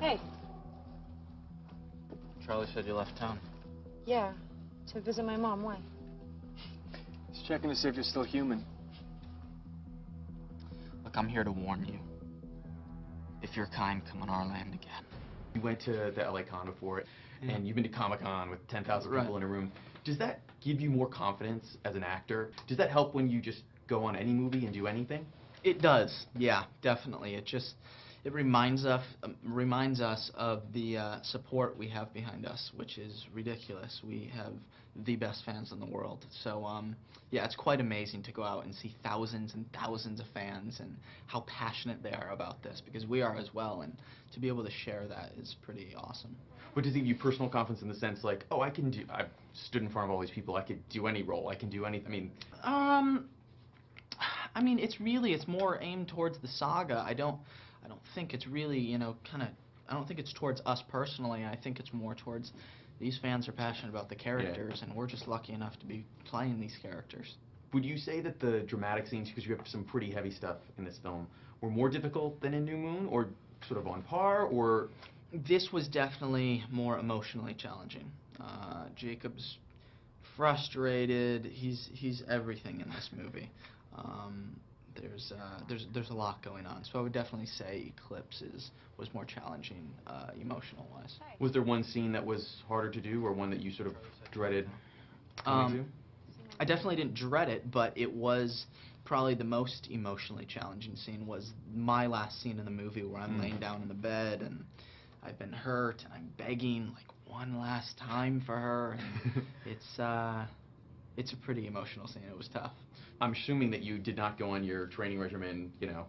Hey. Charlie said you left town. Yeah, to visit my mom. Why? He's checking to see if you're still human. Look, I'm here to warn you. If your kind come on our land again. You went to the LA Con before, and you've been to Comic-Con with 10,000 people in a room. Does that give you more confidence as an actor? Does that help when you just go on any movie and do anything? It does, yeah, definitely. It reminds us of the support we have behind us, which is ridiculous. We have the best fans in the world. So, yeah, it's quite amazing to go out and see thousands and thousands of fans and how passionate they are about this, because we are as well, and to be able to share that is pretty awesome. But does it give you personal confidence in the sense like, oh, I've stood in front of all these people, I could do any role, I can do anything, I mean, it's more aimed towards the saga. I don't think it's really, you know, I don't think it's towards us personally. I think it's more towards these fans are passionate about the characters, and we're just lucky enough to be playing these characters. Would you say that the dramatic scenes, because you have some pretty heavy stuff in this film, were more difficult than in New Moon, or sort of on par, or? This was definitely more emotionally challenging. Jacob's frustrated. He's everything in this movie. There's a lot going on, so I would definitely say Eclipse was more challenging emotional-wise. Was there one scene that was harder to do, or one that you sort of dreaded coming to? I definitely didn't dread it, but it was probably the most emotionally challenging scene. Was my last scene in the movie where I'm laying down in the bed and I've been hurt and I'm begging like one last time for her. And it's a pretty emotional scene. It was tough. I'm assuming that you did not go on your training regimen, you know,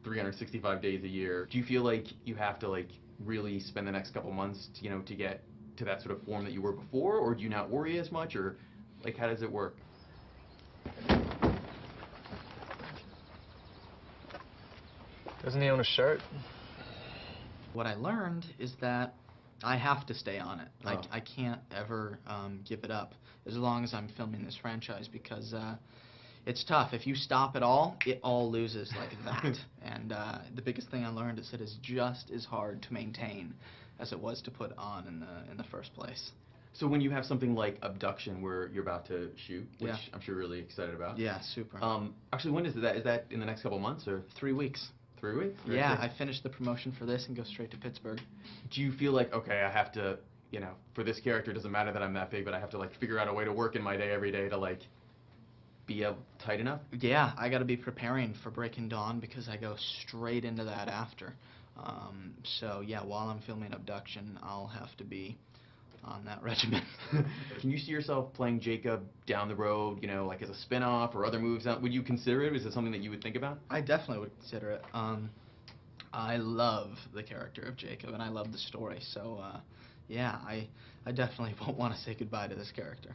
365 days a year. Do you feel like you have to like really spend the next couple months, to, you know, to get to that sort of form that you were before, or do you not worry as much, or like how does it work? Doesn't he own a shirt? What I learned is that I have to stay on it. I can't ever give it up as long as I'm filming this franchise, because it's tough. If you stop at all, it all loses like that. And the biggest thing I learned is that it's just as hard to maintain as it was to put on in the first place. So when you have something like Abduction, where you're about to shoot, which I'm sure you're really excited about. Yeah, super. Actually, when is that? Is that in the next couple months, or 3 weeks? 3 weeks? Yeah, I finished the promotion for this and go straight to Pittsburgh. Do you feel like, okay, I have to, you know, for this character, it doesn't matter that I'm that big, but I have to like figure out a way to work in my day every day to like be tight enough? Yeah, I got to be preparing for Breaking Dawn, because I go straight into that after. So yeah, while I'm filming Abduction, I'll have to be on that regimen. Can you see yourself playing Jacob down the road, you know, like as a spin-off or other movies? Would you consider it? Is it something that you would think about? I definitely would consider it. I love the character of Jacob, and I love the story, so yeah, I definitely won't want to say goodbye to this character.